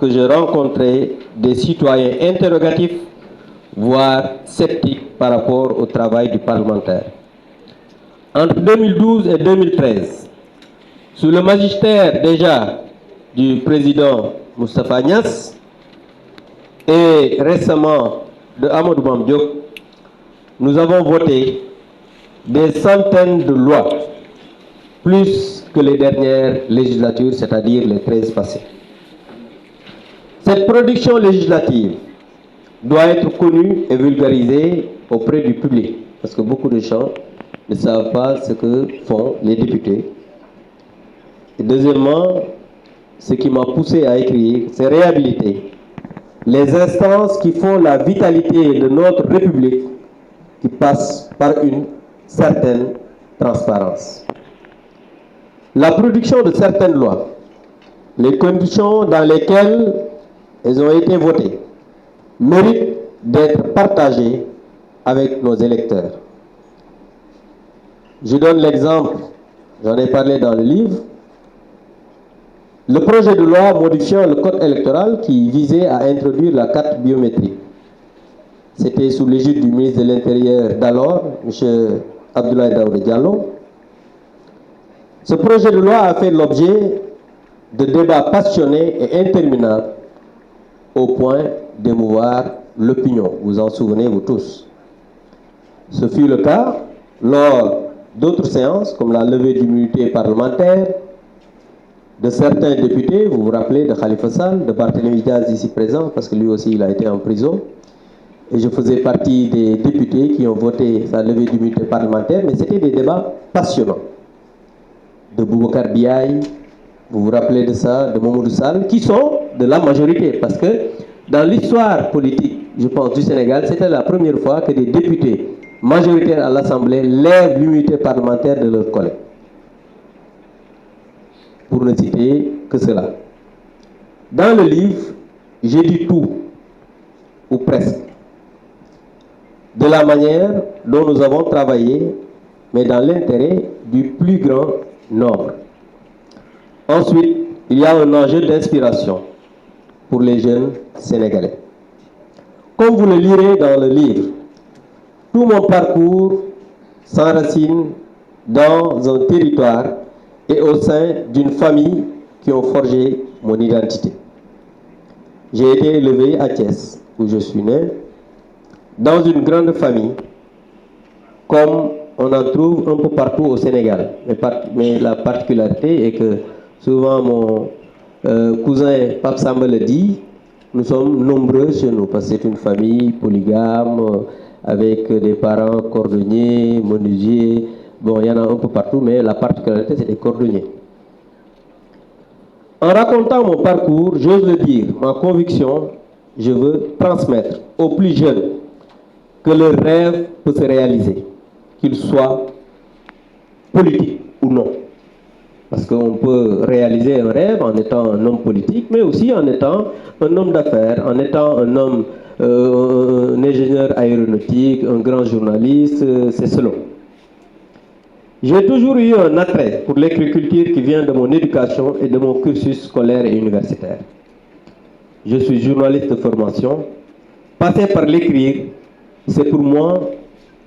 que je rencontrais des citoyens interrogatifs, voire sceptiques par rapport au travail du parlementaire. Entre 2012 et 2013, sous le magistère déjà du président Moustapha Niasse et récemment de Amadou Mame Diop, nous avons voté des centaines de lois, plus que les dernières législatures, c'est-à-dire les 13 passées. Cette production législative doit être connue et vulgarisée auprès du public, parce que beaucoup de gens ne savent pas ce que font les députés. Et deuxièmement, ce qui m'a poussé à écrire, c'est réhabiliter les instances qui font la vitalité de notre République, qui passent par une certaine transparence. La production de certaines lois, les conditions dans lesquelles elles ont été votées, méritent d'être partagées avec nos électeurs. Je donne l'exemple, j'en ai parlé dans le livre, le projet de loi modifiant le code électoral qui visait à introduire la carte biométrique. C'était sous l'égide du ministre de l'Intérieur d'alors, M. Abdoulaye Daouda Diallo. Ce projet de loi a fait l'objet de débats passionnés et interminables au point d'émouvoir l'opinion. Vous en souvenez, vous tous. Ce fut le cas lors d'autres séances, comme la levée d'immunité parlementaire, de certains députés, vous vous rappelez de Khalifa Sall, de Barthélémy Diaz ici présent, parce que lui aussi il a été en prison. Et je faisais partie des députés qui ont voté sa levée d'immunité parlementaire, mais c'était des débats passionnants. De Boubacar Biaye, vous vous rappelez de ça, de Mamadou Sall, qui sont de la majorité, parce que dans l'histoire politique, je pense, du Sénégal, c'était la première fois que des députés majoritaires à l'Assemblée lèvent l'immunité parlementaire de leurs collègues. Pour ne citer que cela. Dans le livre, j'ai dit tout, ou presque, de la manière dont nous avons travaillé, mais dans l'intérêt du plus grand nombre. Ensuite, il y a un enjeu d'inspiration pour les jeunes Sénégalais. Comme vous le lirez dans le livre, tout mon parcours s'enracine dans un territoire et au sein d'une famille qui ont forgé mon identité. J'ai été élevé à Thiès, où je suis né, dans une grande famille, comme on en trouve un peu partout au Sénégal. Mais la particularité est que souvent mon cousin Pape Samba le dit, nous sommes nombreux chez nous, parce que c'est une famille polygame, avec des parents cordonniers, menuisiers. Bon, il y en a un peu partout, mais la particularité, c'est les cordonniers. En racontant mon parcours, j'ose le dire, ma conviction, je veux transmettre aux plus jeunes que leur rêve peut se réaliser, qu'il soit politique ou non. Parce qu'on peut réaliser un rêve en étant un homme politique, mais aussi en étant un homme d'affaires, en étant un homme, un ingénieur aéronautique, un grand journaliste, c'est selon. J'ai toujours eu un attrait pour l'agriculture qui vient de mon éducation et de mon cursus scolaire et universitaire. Je suis journaliste de formation. Passer par l'écrire, c'est pour moi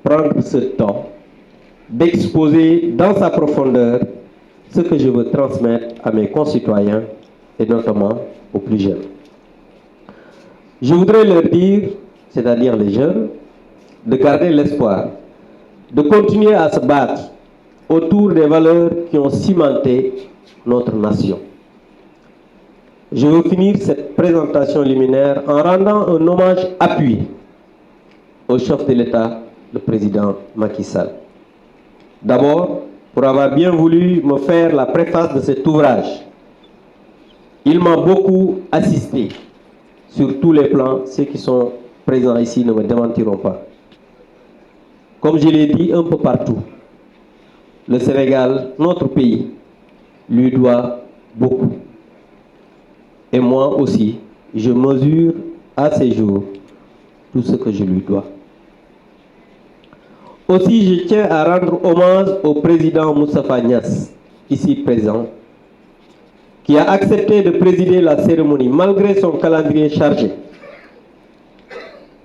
prendre ce temps d'exposer dans sa profondeur ce que je veux transmettre à mes concitoyens et notamment aux plus jeunes. Je voudrais leur dire, c'est-à-dire les jeunes, de garder l'espoir, de continuer à se battre autour des valeurs qui ont cimenté notre nation. Je veux finir cette présentation liminaire en rendant un hommage appuyé au chef de l'État, le président Macky Sall. D'abord, pour avoir bien voulu me faire la préface de cet ouvrage. Il m'a beaucoup assisté sur tous les plans. Ceux qui sont présents ici ne me démentiront pas. Comme je l'ai dit un peu partout, le Sénégal, notre pays, lui doit beaucoup. Et moi aussi, je mesure à ces jours tout ce que je lui dois. Aussi, je tiens à rendre hommage au président Moustapha Niasse, ici présent, qui a accepté de présider la cérémonie malgré son calendrier chargé.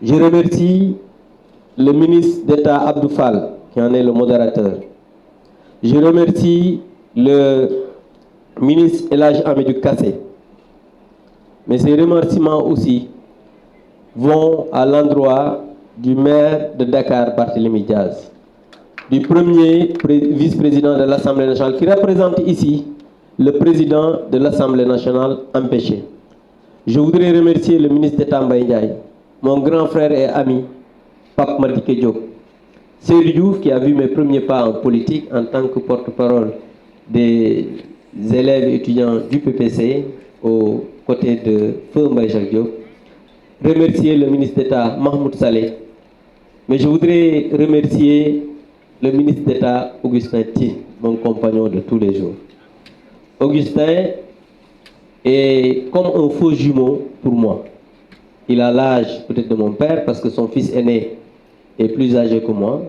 Je remercie le ministre d'État Abdou Fall, qui en est le modérateur. Je remercie le ministre Elhadji Amidou Kassé. Mais ces remerciements aussi vont à l'endroit du maire de Dakar, Barthélémy Diaz, du premier vice-président de l'Assemblée nationale, qui représente ici le président de l'Assemblée nationale empêché. Je voudrais remercier le ministre d'État Mbaye Ndiaye, mon grand frère et ami, Pape Madické Diop, Seydou Diouf, qui a vu mes premiers pas en politique en tant que porte-parole des élèves et étudiants du PPC aux côtés de Feu Mbaye Jacques Diop, remercier le ministre d'État Mahmoud Saleh, mais je voudrais remercier le ministre d'État Augustin Tine, mon compagnon de tous les jours. Augustin est comme un faux jumeau pour moi. Il a l'âge peut-être de mon père parce que son fils aîné est plus âgé que moi.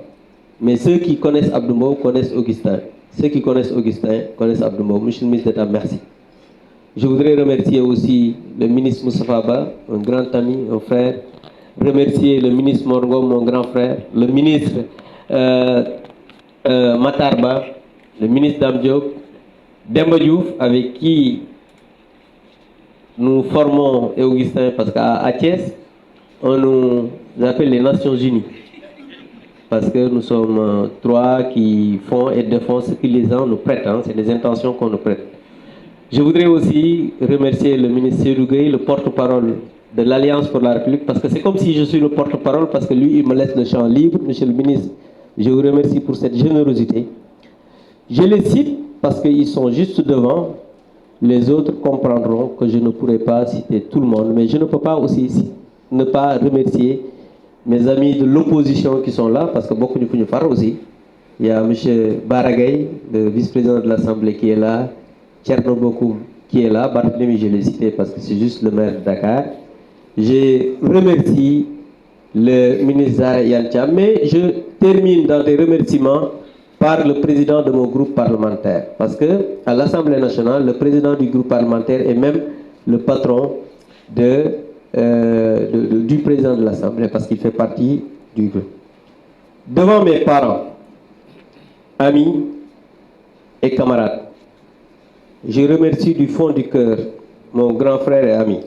Mais ceux qui connaissent Abdou Mbow connaissent Augustin. Ceux qui connaissent Augustin connaissent Abdou Mbow. Monsieur le ministre d'État, merci. Je voudrais remercier aussi le ministre Moustapha Ba, un grand ami, un frère. Remercier le ministre Morgo, mon grand frère. Le ministre Matarba, le ministre Dame Diop, Demba Diouf, avec qui nous formons, et Augustin, parce qu'à Thiès, on nous appelle les Nations Unies. Parce que nous sommes trois qui font et défendent ce que les gens nous prêtent. C'est les intentions qu'on nous prête. Je voudrais aussi remercier le ministre Seydou Gueye, le porte-parole de l'Alliance pour la République, parce que c'est comme si je suis le porte-parole, parce que lui, il me laisse le champ libre. Monsieur le ministre, je vous remercie pour cette générosité. Je les cite parce qu'ils sont juste devant. Les autres comprendront que je ne pourrai pas citer tout le monde, mais je ne peux pas aussi ne pas remercier mes amis de l'opposition qui sont là, parce que beaucoup de Founioufar aussi. Il y a M. Baragay, le vice-président de l'Assemblée qui est là, Tcherno Bokoum qui est là, Barthélémy, je l'ai cité parce que c'est juste le maire de Dakar. Je remercie le ministre Zahra Iyane Thiam, mais je termine dans des remerciements par le président de mon groupe parlementaire. Parce qu'à l'Assemblée nationale, le président du groupe parlementaire est même le patron du président de l'Assemblée, parce qu'il fait partie du groupe. Devant mes parents, amis et camarades, je remercie du fond du cœur mon grand frère et ami,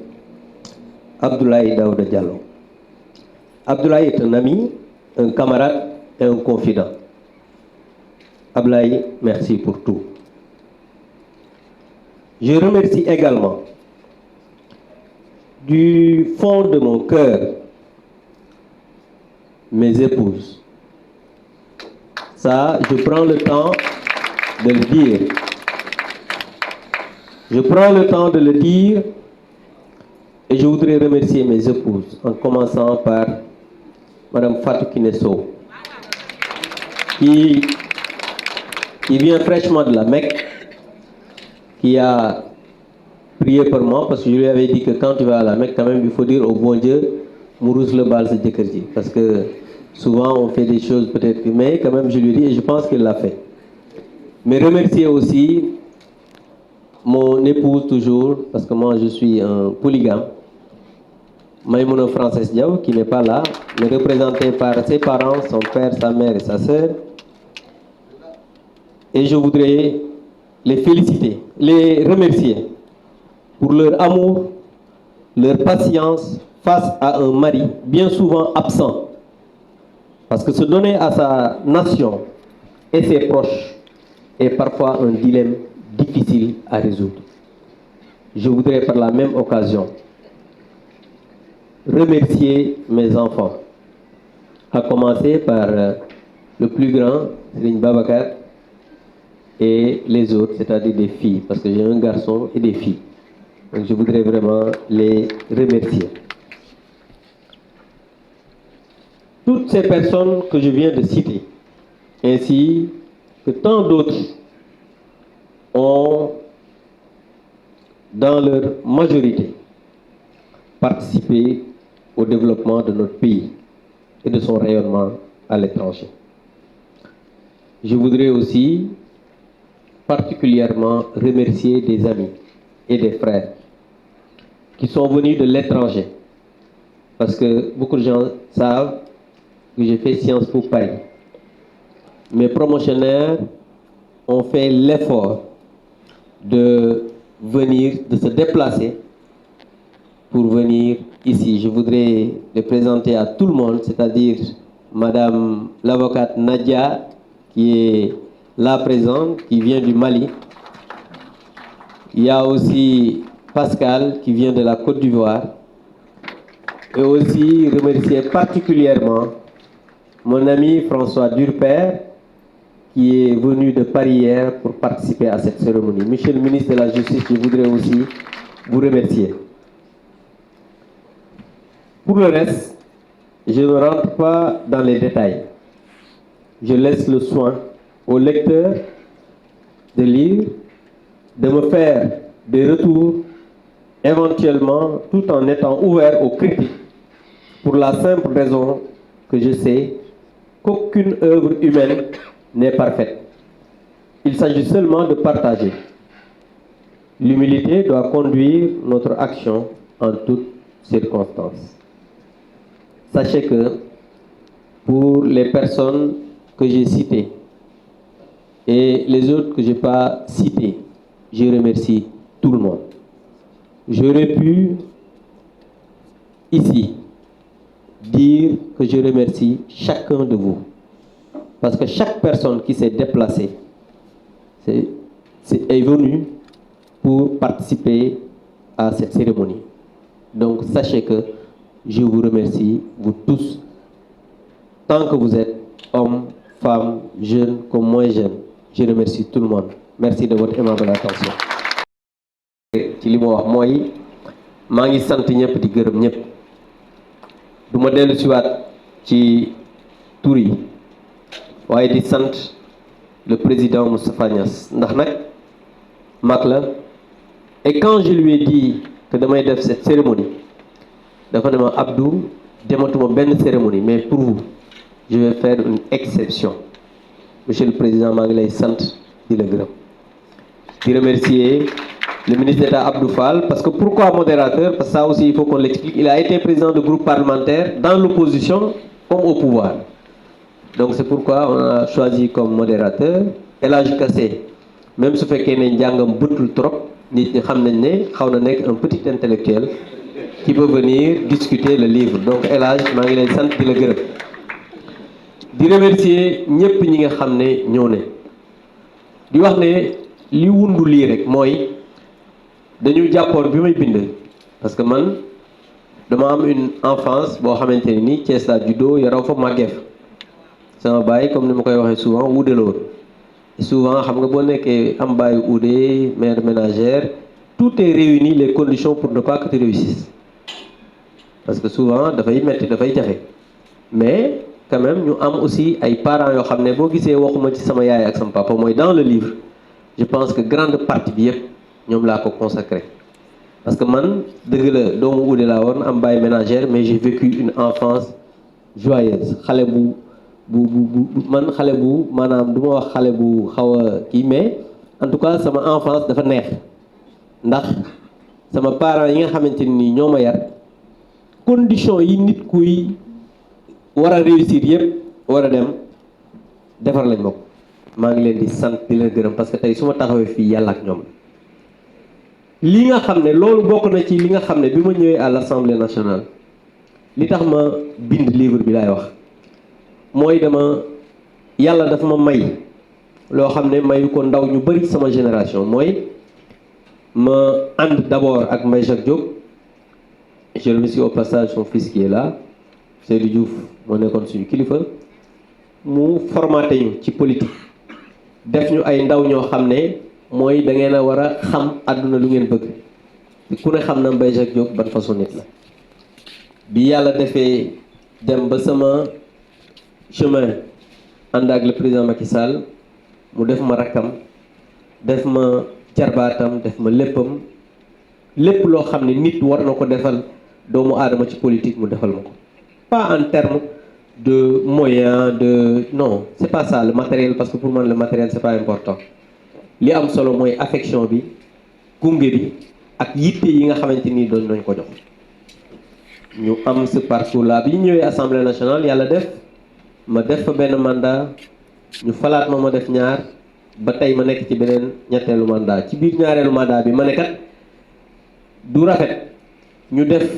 Abdoulaye Daouda Diallo. Abdoulaye est un ami, un camarade et un confident. Abdoulaye, merci pour tout. Je remercie également du fond de mon cœur mes épouses. Ça, je prends le temps de le dire. Je prends le temps de le dire et je voudrais remercier mes épouses, en commençant par Madame Fatou Kinesso, qui vient fraîchement de la Mecque, qui a prié pour moi, parce que je lui avais dit que quand tu vas à la Mecque, quand même, il faut dire au bon Dieu, Mourouz le bal c'est Djekerji. Parce que souvent on fait des choses peut-être, mais quand même je lui dis et je pense qu'il l'a fait. Mais remercier aussi mon épouse toujours, parce que moi je suis un polygame, Maïmouna Frances Diaw, qui n'est pas là, mais représentée par ses parents, son père, sa mère et sa sœur. Et je voudrais les féliciter, les remercier pour leur amour, leur patience face à un mari bien souvent absent. Parce que se donner à sa nation et ses proches est parfois un dilemme difficile à résoudre. Je voudrais par la même occasion remercier mes enfants, à commencer par le plus grand, Serigne Babacar, et les autres, c'est-à-dire des filles, parce que j'ai un garçon et des filles. Donc je voudrais vraiment les remercier. Toutes ces personnes que je viens de citer, ainsi que tant d'autres, ont, dans leur majorité, participé au développement de notre pays et de son rayonnement à l'étranger. Je voudrais aussi particulièrement remercier des amis et des frères qui sont venus de l'étranger. Parce que beaucoup de gens savent que j'ai fait Sciences Po Paris. Mes promotionnaires ont fait l'effort de venir, de se déplacer pour venir ici. Je voudrais les présenter à tout le monde, c'est-à-dire Madame l'avocate Nadia, qui est là présente, qui vient du Mali. Il y a aussi Pascal, qui vient de la Côte d'Ivoire. Et aussi remercier particulièrement mon ami François Durper, qui est venu de Paris hier pour participer à cette cérémonie. Monsieur le ministre de la Justice, je voudrais aussi vous remercier. Pour le reste, je ne rentre pas dans les détails. Je laisse le soin au lecteur de lire, de me faire des retours, éventuellement, tout en étant ouvert aux critiques, pour la simple raison que je sais qu'aucune œuvre humaine n'est parfaite. Il s'agit seulement de partager. L'humilité doit conduire notre action en toutes circonstances. Sachez que pour les personnes que j'ai citées et les autres que je n'ai pas citées, je remercie tout le monde. J'aurais pu, ici, dire que je remercie chacun de vous. Parce que chaque personne qui s'est déplacée est venue pour participer à cette cérémonie. Donc sachez que je vous remercie, vous tous, tant que vous êtes hommes, femmes, jeunes comme moins jeunes. Je remercie tout le monde. Merci de votre aimable attention. ci li ma wax mooy maa ngi sant ñëpp di gërëm ñëpp du ma dellu siwaat ci tur yi waaye di sant le président Moustapha Niasse ndax nag mag la et quand je lui ai dit que damay def cette cérémonie dafa ne ma Abdou dematuma benn cérémonie mais pour vous je vais faire une exception monsieur le président maa ngi lay sant di la gërëm di remercier le ministre d'État Abdou Fall, parce que pourquoi modérateur? Parce que ça aussi il faut qu'on l'explique. Il a été président de groupe parlementaire dans l'opposition comme au pouvoir. Donc c'est pourquoi on a choisi comme modérateur El Hadj Kassé. Même su fekkee ne njàngam bëtul trop nit ñi xam nañ ne xaw na nekk un petit intellectuel qui peut venir discuter le livre. Donc El Hadj maa ngi lay sant di la gërëm di remercier ñëpp ñi nga xam ne ñëw ne di wax ne li wundu lii rek mooy dañu jàppoon bi may bind parce que man dama am une enfance boo xamante ne ni Thiès laa juddoo yaroo fa màggee fa sama baay comme ni ma koy waxee souvent wuude la woon souvent xam nga boo nekkee am baayu uude mère ménagère tout est réuni les conditions pour ne pas que tu réussisses parce que souvent dafay metti dafay jafe mais quand même ñu am aussi ay parents yoo xam ne boo gisee waxuma ci sama yaay ak sama papa mooy dans le livre je pense que grande partie bi yëpp ñoom laa ko consacré parce que man dëgg la doomu uude laa woon am baay ménagère mais j'ai vécu une enfance joyeuse xale bu man xale bu maanaam du ma wax xale bu xaw a kii mais en tout cas sama enfance dafa neex ndax sama parents yi nga xamante ni ñoo ma yar condition yi nit kuy war a réussir yëpp war a dem defar lañ ma ko maa ngi leen di sant di leen gërëm parce que tey su ma taxawee fii yàlla ak ñoom li nga xam ne loolu bokk na ci li nga xam ne bi ma ñëwee à l'Assemblée nationale li tax ma bind livre bi laay wax mooy dama yàlla dafa ma may loo xam ne mayu ko ndaw ñu bari sama génération mooy ma ànd d'abord ak Mbaye Jacques Diop je remercie au passage son fils qui est là Seydou Diouf moo nekkoon suñu kilifa mu formaté ñu ci politique def ñu ay ndaw ñoo xam ne mooy da ngeen a war a xam àdduna lu ngeen bëgg ku ne xam na Mbaye Jacques Diop ban façon nit la bi yàlla defee dem ba sama chemin ànd ak le président Macky Sall mu def ma rakkam def ma jarbaatam def ma léppam lépp loo xam ne nit war na ko defal doomu aadama ci politique mu defal ma ko pas en termes de moyens de non c'est pas ça le matériel parce que pour moi le matériel c'est pas important li am solo mooy affection bi gunge bi ak yitte yi nga xamante ni doon nañ ko jox ñu am ce parcours là bi ñu ñëwee assemblée nationale yàlla def ma def fa benn mandat ñu falaat ma def ñaar ba tey ma nekk ci beneen ñetteelu mandat ci biir ñaareelu mandat bi ma ne kat du rafet ñu def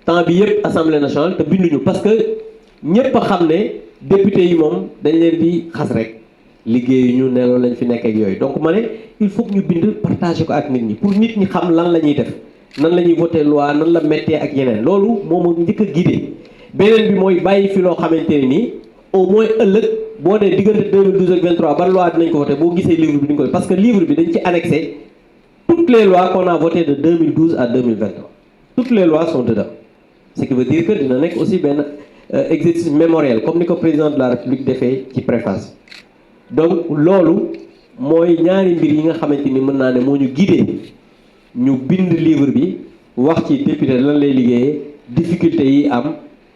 temps bi yëpp assemblée nationale te binduñu parce que ñëpp a xam ne député yi moom dañ leen di xas rek liggéeyu ñu ne loolu lañ fi nekk ak yooyu donc ma ne il faut que ñu bind partager ko ak nit ñi pour nit ñi xam lan la ñuy def nan la ñuy voté loi nan la méttee ak yeneen loolu moom a njëkk a guidé beneen bi mooy bàyyi fi loo xamante ne nii au moins ëllëg boo nee diggante 2012 ak 23 ban loi dinañ ko voté boo gisee livre bi di nga koy parce que livre bi dañ ci annexé toutes les lois qu'on a votées de 2012 à 2023 toutes les lois sont dedans ce qui veut dire que dina nekk aussi benn exercice mémoriel comme ni ko président de la république defee ci préface donc loolu mooy ñaari mbir yi nga xamante ni mën naa ne moo ñu guidé ñu bind livre bi wax ci député lan lay liggéeyee difficulté yi am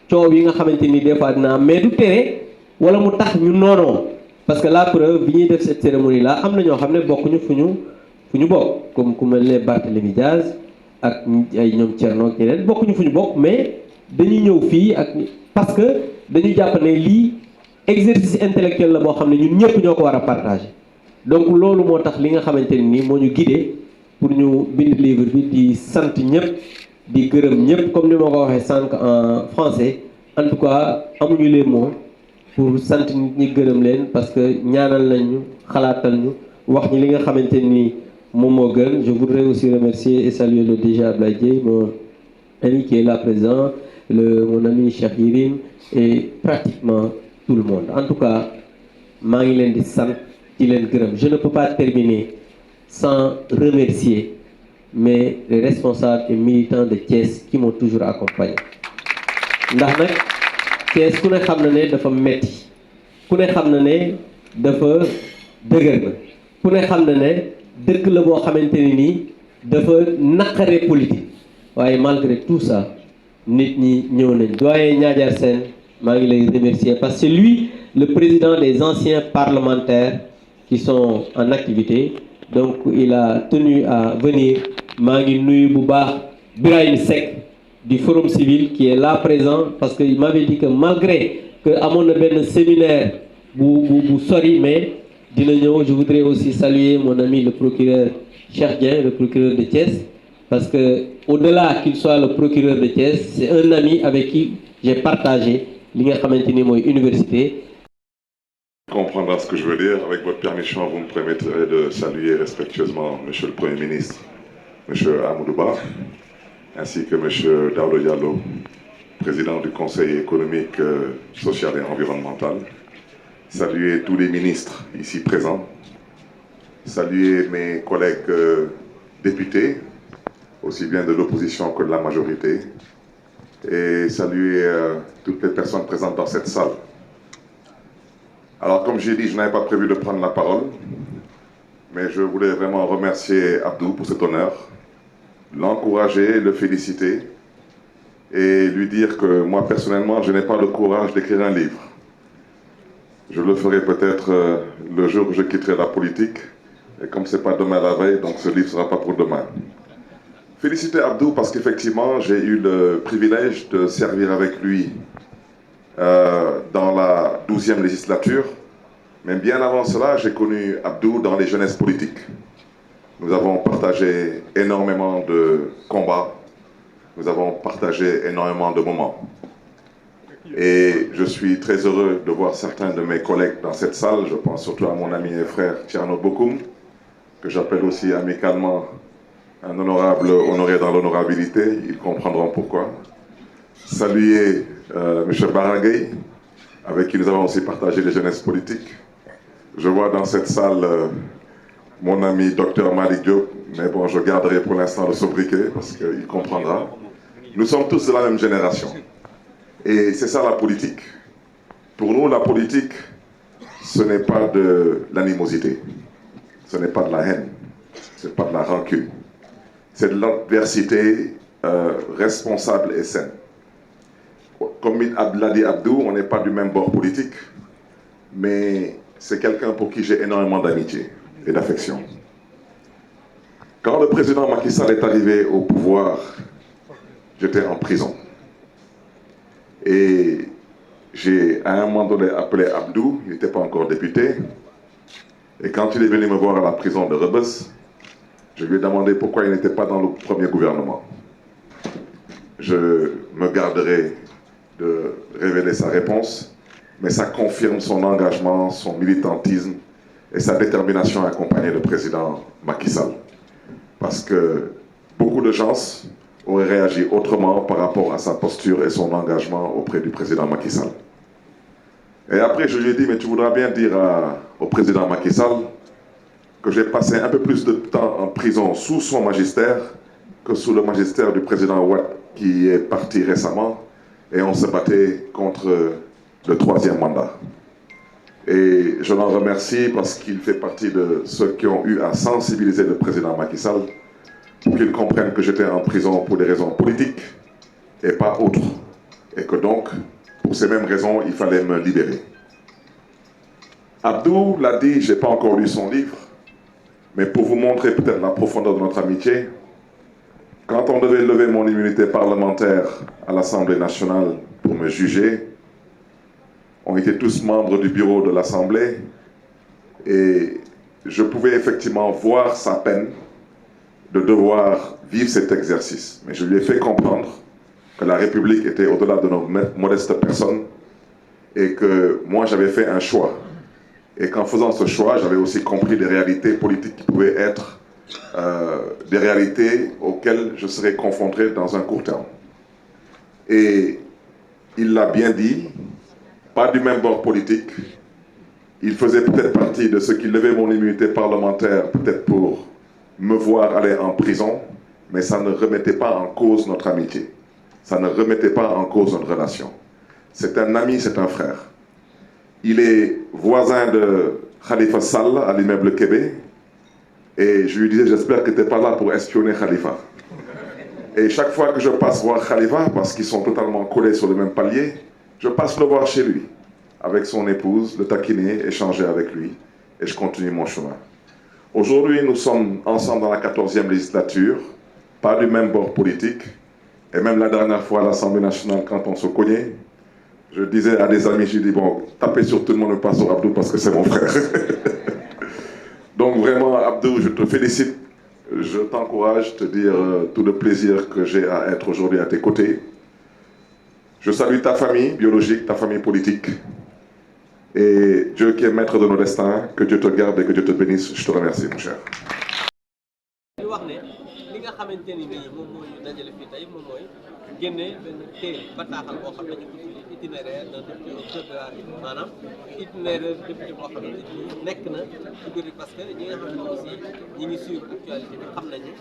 coow yi nga xamante ni des fois dina am mais du tere wala mu tax ñu noonoo parce que la preuve bi ñuy def cette cérémonie là am na ñoo xam ne bokkuñu fu ñu bokk comme ku mel ne Barthélémy Diaz ak ay ñoom Thierno ak ñeneen bokkuñu fu ñu bokk mais dañuy ñëw fii ak parce que dañu jàpp ne lii exercice intellectuel la boo xam ne ñun ñëpp ñoo ko war a partager donc loolu moo tax li nga xamante ne nii moo ñu guidé pour ñu bind livre bi di sant ñëpp di gërëm ñëpp comme ni ma ko waxee sànq en français en tout cas amuñu les mots pour sant nit ñi gërëm leen parce que ñaanal nañu xalaatal ñu wax ñi li nga xamante ni moom moo gën. Je voudrais aussi remercier et saluer le DG Ablaye Dieye, mon ami qui est là présent, mon ami Cheikh Yirim et pratiquement tout le monde. En tout cas maa ngi leen di sant di leen gërëm. Je ne peux pas terminer sans remercier mais les responsables et militants de Thiès qui m'ont toujours accompagné ndax nag Thiès ku ne xam na ne dafa metti ku ne xam na ne dafa dëgër na ku ne xam na ne dëkk la boo xamante ne nii dafa naqare politique waaye malgré tout ça nit ñi ñëw nañ doyen Niadiar Sène maa ngi lay remercier parce que c'est lui le président des anciens parlementaires qui sont en activité donc il a tenu à venir. maa ngi nuyu bu baax Birahim Seck du Forum Civil qui est là présent parce que il m'avait dit que malgré que amoon na benn séminaire bu sori mais dina ñëw. Je voudrais aussi saluer mon ami le procureur Cheikh Dieng, le procureur de Thiès, parce que au-delà qu'il soit le procureur de Thiès, c'est un ami avec qui j'ai partagé li nga xamante ni mooy université. Comprendra ce que je veux dire. Avec votre permission, vous me permettrez de saluer respectueusement Monsieur le Premier ministre, Monsieur Amadou Ba, ainsi que Monsieur Daouda Diallo, président du Conseil économique, social et environnemental. Saluer tous les ministres ici présents. Saluer mes collègues députés, aussi bien de l'opposition que de la majorité. Et saluer toutes les personnes présentes dans cette salle. Alors, comme j'ai dit, je n'avais pas prévu de prendre la parole, mais je voulais vraiment remercier Abdou pour cet honneur, l'encourager, le féliciter et lui dire que moi, personnellement, je n'ai pas le courage d'écrire un livre. Je le ferai peut-être le jour où je quitterai la politique, et comme ce n'est pas demain la veille, donc ce livre ne sera pas pour demain. Féliciter Abdou parce qu'effectivement, j'ai eu le privilège de servir avec lui dans la 12e législature, mais bien avant cela, j'ai connu Abdou dans les jeunesses politiques. Nous avons partagé énormément de combats, nous avons partagé énormément de moments. Et je suis très heureux de voir certains de mes collègues dans cette salle, je pense surtout à mon ami et frère Thierno Bokoum, que j'appelle aussi amicalement un honorable honoré dans l'honorabilité, ils comprendront pourquoi. Saluer M. Barangay, avec qui nous avons aussi partagé les jeunesses politiques. Je vois dans cette salle mon ami Dr Malik Diop, mais bon, je garderai pour l'instant le sobriquet parce qu'il comprendra. Nous sommes tous de la même génération. Et c'est ça la politique. Pour nous, la politique, ce n'est pas de l'animosité, ce n'est pas de la haine, ce n'est pas de la rancune. C'est de l'adversité responsable et saine. Comme l'a dit Abdou, on n'est pas du même bord politique, mais c'est quelqu'un pour qui j'ai énormément d'amitié et d'affection. Quand le président Macky Sall est arrivé au pouvoir, j'étais en prison. Et j'ai à un moment donné appelé Abdou, il n'était pas encore député. Et quand il est venu me voir à la prison de Rebus, je lui ai demandé pourquoi il n'était pas dans le premier gouvernement. Je me garderai de révéler sa réponse, mais ça confirme son engagement, son militantisme et sa détermination à accompagner le président Macky Sall. Parce que beaucoup de gens auraient réagi autrement par rapport à sa posture et son engagement auprès du président Macky Sall. Et après, je lui ai dit, mais tu voudras bien dire au président Macky Sall que j'ai passé un peu plus de temps en prison sous son magistère que sous le magistère du président Ouad qui est parti récemment et on se battait contre le troisième mandat. Et je l'en remercie parce qu'il fait partie de ceux qui ont eu à sensibiliser le président Macky Sall pour qu'il comprenne que j'étais en prison pour des raisons politiques et pas autres. Et que donc, pour ces mêmes raisons, il fallait me libérer. Abdou l'a dit, je n'ai pas encore lu son livre, mais pour vous montrer peut-être la profondeur de notre amitié, quand on devait lever mon immunité parlementaire à l'Assemblée nationale pour me juger, on était tous membres du bureau de l'Assemblée et je pouvais effectivement voir sa peine de devoir vivre cet exercice. Mais je lui ai fait comprendre que la République était au-delà de nos modestes personnes et que moi j'avais fait un choix. Et qu'en faisant ce choix, j'avais aussi compris des réalités politiques qui pouvaient être des réalités auxquelles je serais confronté dans un court terme. Et il l'a bien dit, pas du même bord politique. Il faisait peut-être partie de ceux qui levaient mon immunité parlementaire, peut-être pour me voir aller en prison, mais ça ne remettait pas en cause notre amitié. Ça ne remettait pas en cause notre relation. C'est un ami, c'est un frère. Il est voisin de Khalifa Sall à l'immeuble Québec. Et je lui disais, j'espère que tu n'es pas là pour espionner Khalifa. Et chaque fois que je passe voir Khalifa, parce qu'ils sont totalement collés sur le même palier, je passe le voir chez lui, avec son épouse, le taquiner, échanger avec lui, et je continue mon chemin. Aujourd'hui, nous sommes ensemble dans la 14e législature, pas du même bord politique, et même la dernière fois à l'Assemblée nationale, quand on se cognait, je disais à des amis, j'ai dit, bon, tapez sur tout le monde, pas sur Abdou, parce que c'est mon frère. Donc vraiment, Abdou, je te félicite, je t'encourage, te dire tout le plaisir que j'ai à être aujourd'hui à tes côtés. Je salue ta famille biologique, ta famille politique. Et Dieu qui est maître de nos destins, que Dieu te garde et que Dieu te bénisse. Je te remercie, mon cher. génne benn téere bataaxal boo xam ne ñu ko tuddee itinéraire d'un député au cœur de la République maanaam itinéraire député boo xam ne nekk na ci biir parce que ñi nga xam ne aussi ñi ngi suivre actualité bi xam nañu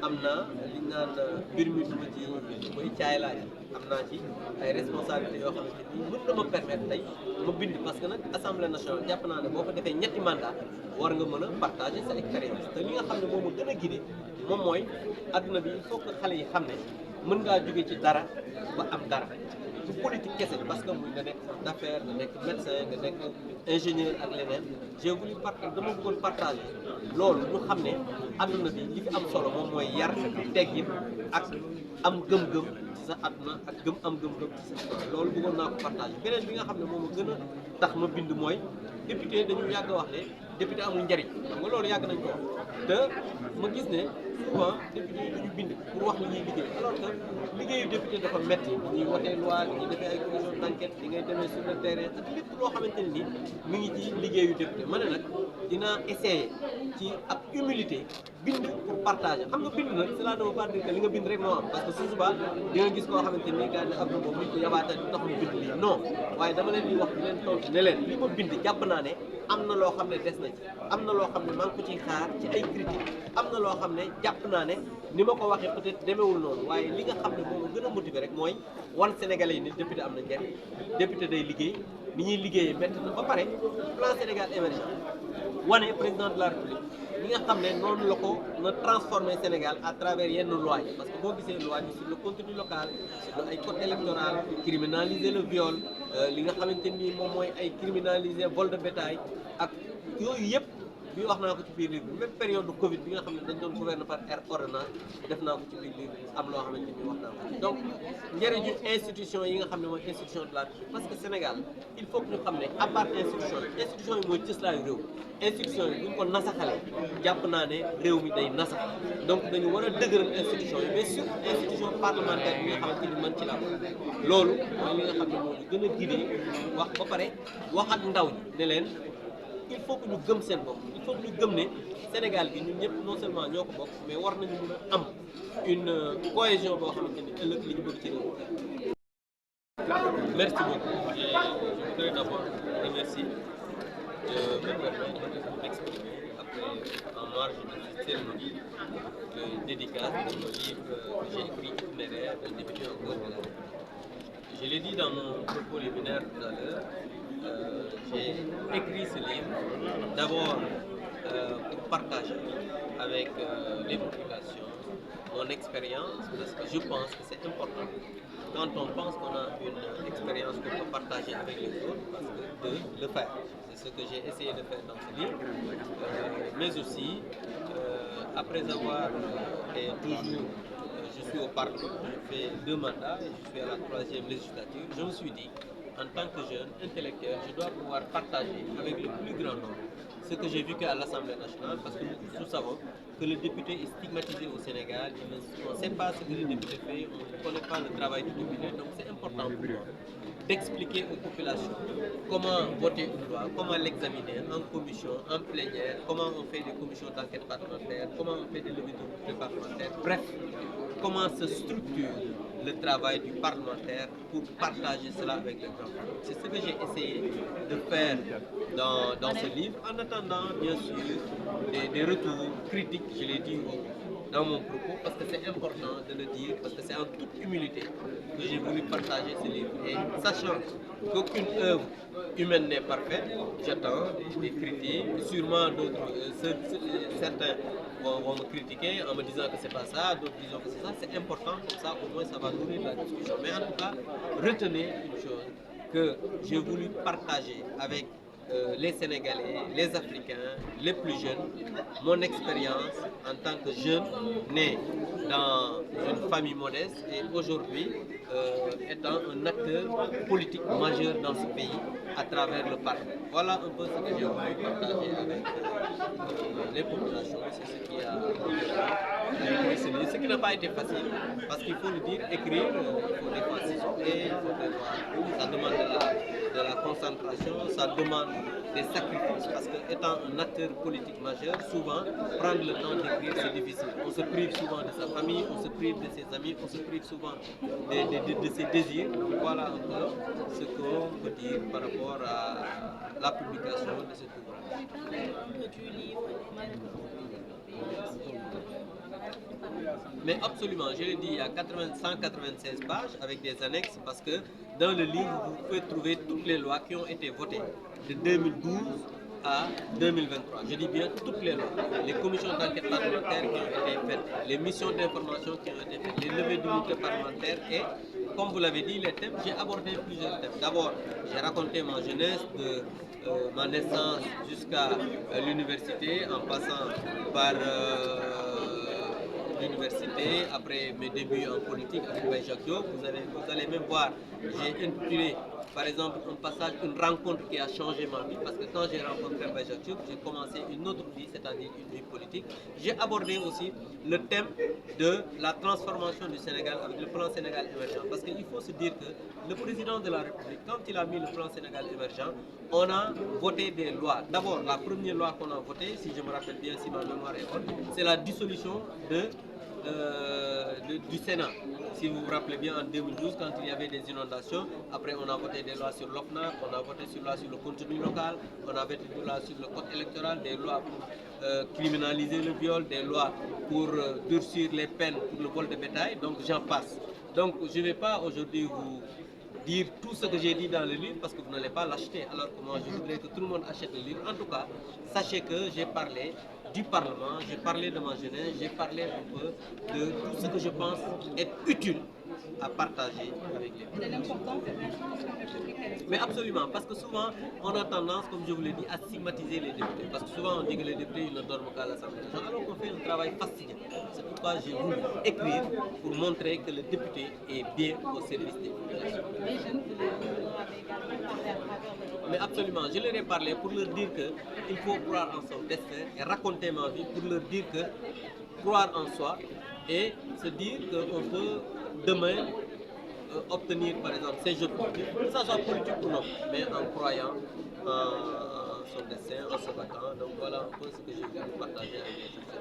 am na li ñu naan mbir mi duma ci mooy caay laaj am naa ci ay responsabilités yoo xamante ni mën na ma permettre tey ma bind parce que nag assemblée nationale jàpp naa ne boo ko defee ñetti mandat war nga mën a partager sa expérience te li nga xam ne moom gën a guidé moom mooy adduna bi il faut que xale yi xam ne mën ngaa jóge ci dara ba am dara du politique kese parce que muy nga nekk d'affaires nga nekk médecin nga nekk ingénieur ak leneen j'ai voulu dama bëggoon partager loolu ñu xam ne adduna bi li fi am solo moom mooy yar teggin ak am gëm-gëm ci sa adduna ak am gëm-gëm ci sa loolu bëggoon naa ko partager beneen bi nga xam ne moom a gën a tax ma bind mooy député dañu yàgg wax ne député amul njariñ xam nga loolu yàgg nañ ko wax te ma gis ne souvent député yi dañu bind pour wax li ñuy liggéey alors que liggéeyu député dafa metti ñuy wotee loi ñuy defee ay commission d'enquête di ngay demee sur le terrain ak lépp loo xamante ne ni mi ngi ci liggéeyu député ma ne nag dinaa essayer ci ak humilité bind pour partager xam nga bind nag cela ne veut pas dire que li nga bind rek moo am parce que su subaa di nga gis koo xamante ni gars ne am na boobu nit ko yabaata du tax mu bind lii non waaye dama leen di wax di leen tontu ne leen li ma bind jàpp naa ne am na loo xam ne des na ci am na loo xam ne maa ngi ko ciy xaar ci ay critiques am na loo xam ne jàpp naa ne ni ma ko waxee peut-être demeewul noonu waaye li nga xam ne moom gën a motiver rek mooy wan Sénégalais yi ne député am na njariñ député day liggéey ni ñuy liggéeyee métti na ba pare plan Sénégal émergent wane président de la République li nga xam ne noonu la ko na transformer Sénégal à travers yenn loi yi parce que boo gisee loi yi sur le contenu local sur ay code électoral criminaliser le viol li nga xamante ni moom mooy ay criminaliser vol de bétail ak yooyu yëpp bi wax naa ko ci biir livre même période Covid bi nga xam ne dañ doon gouverner par ordonnance def naa ko ci biir livre am loo xamante ni wax naa ko ci donc njëriñu institution yi nga xam ne mooy institution de la République parce que Sénégal il faut que ñu xam ne à part institution yi mooy cëslaayu réew institution yi bu ñu ko nasaxalee jàpp naa ne réew mi day nasax donc dañu war a dëgëral institution yi mais surtout institution parlementaire bi nga xamante ni man ci la loolu mooy li nga xam ne moo ñu gën a guidé wax ba pare wax ak ndaw ñi ne leen il faut que ñu gëm seen bopp il faut que ñu gëm ne Sénégal gi ñun ñëpp non seulement ñoo ko bokk mais war nañu mën a am une cohésion boo xamante ni ëllëg li ñu bëgg ci réew. Merci beaucoup. Je voudrais d'abord remercier de me permettre d'exprimer après en marge de cette cérémonie de dédicace de mon livre que j'ai écrit Itinéraire d'un député en cause de la République. Je l'ai dit dans mon propos liminaire tout à l'heure. J'ai écrit ce livre d'abord pour partager avec les populations mon expérience parce que je pense que c'est important quand on pense qu'on a une expérience qu'on peut partager avec les autres parce que de le faire. C'est ce que j'ai essayé de faire dans ce livre, mais aussi après avoir et toujours je suis au Parlement, je fais 2 mandats et je suis à la 3e législature, je me suis dit en tant que jeune intellectuel, je dois pouvoir partager avec le plus grand nombre ce que j'ai vécu à l'Assemblée nationale, parce que nous savons que le député est stigmatisé au Sénégal, on ne sait pas ce que le député fait, on ne connaît pas le travail du député, donc c'est important pour moi d'expliquer aux populations comment voter une loi, comment l'examiner en commission, en plénière, comment on fait des commissions d'enquête parlementaire, comment on fait des levées de parlementaires, bref, comment se structure le travail du parlementaire pour partager cela avec le grand public. C'est ce que j'ai essayé de faire dans ce livre, en attendant bien sûr des retours critiques, je l'ai dit dans mon propos, parce que c'est important de le dire, parce que c'est en toute humilité que j'ai voulu partager ce livre. Et sachant qu'aucune œuvre humaine n'est parfaite, j'attends des critiques, sûrement d'autres, certains vont me critiquer en me disant que c'est pas ça, d'autres disent que c'est ça, c'est important, comme ça au moins ça va nourrir la discussion. Mais en tout cas, retenez une chose, que j'ai voulu partager avec les Sénégalais, les Africains, les plus jeunes, mon expérience en tant que jeune né dans une famille modeste et aujourd'hui étant un acteur politique majeur dans ce pays à travers le Parlement. Voilà un peu ce que j'ai voulu partager avec les populations, c'est ce qui a écrit ce livre, ce qui n'a pas été facile, parce qu'il faut le dire, écrire, il faut des fois s'isoler, ça demande de la concentration, ça demande des sacrifices, parce que étant un acteur politique majeur, souvent, prendre le temps d'écrire, c'est difficile. On se prive souvent de sa famille, on se prive de ses amis, on se prive souvent de ses désirs. Donc voilà un peu ce qu'on peut dire par rapport à la publication de cet ouvrage. Mais absolument, je l'ai dit, il y a 196 pages avec des annexes parce que dans le livre, vous pouvez trouver toutes les lois qui ont été votées de 2012 à 2023. Je dis bien toutes les lois, les commissions d'enquête parlementaire qui ont été faites, les missions d'information qui ont été faites, les levées d'immunité parlementaire et, comme vous l'avez dit, les thèmes, j'ai abordé plusieurs thèmes. D'abord, j'ai raconté ma jeunesse de ma naissance jusqu'à l'université en passant par l'université, après mes débuts en politique avec Baye Jacques Diop. Vous allez même voir, j'ai intitulé par exemple un passage, une rencontre qui a changé ma vie, parce que quand j'ai rencontré Baye Jacques Diop, j'ai commencé une autre vie, c'est-à-dire une vie politique. J'ai abordé aussi le thème de la transformation du Sénégal avec le plan Sénégal émergent, parce qu'il faut se dire que le président de la République, quand il a mis le plan Sénégal émergent, on a voté des lois. D'abord, la première loi qu'on a votée, si je me rappelle bien, si ma mémoire est bonne, c'est la dissolution du Sénat. Si vous vous rappelez bien, en 2012, quand il y avait des inondations, après on a voté des lois sur l'OFNAC, on a voté sur loi sur le contenu local, on a voté des lois sur le code électoral, des lois pour criminaliser le viol, des lois pour durcir les peines pour le vol de bétail, donc j'en passe. Donc je ne vais pas aujourd'hui vous dire tout ce que j'ai dit dans le livre parce que vous n'allez pas l'acheter, alors que moi je voudrais que tout le monde achète le livre. En tout cas, sachez que j'ai parlé du Parlement, j'ai parlé de ma jeunesse, j'ai parlé un peu de tout ce que je pense être utile à partager avec les de l'importance de l'institution républicaine. Mais absolument, parce que souvent on a tendance, comme je vous l'ai dit, à stigmatiser les députés. Parce que souvent on dit que les députés ils ne dorment qu'à l'Assemblée nationale, alors qu'on fait un travail fastidieux. C'est pourquoi j'ai voulu écrire pour montrer que le député est bien au service des populations. Les jeunes, vous leur avez également parlé à travers de... Mais absolument, je leur ai parlé pour leur dire qu'il faut croire en son destin et raconter ma vie pour leur dire que croire en soi et se dire qu'on peut demain obtenir par exemple ces jeux politiques, que ça soit politique ou non, mais en croyant en son destin, en se battant. Donc voilà un peu ce que j'ai voulu partager avec les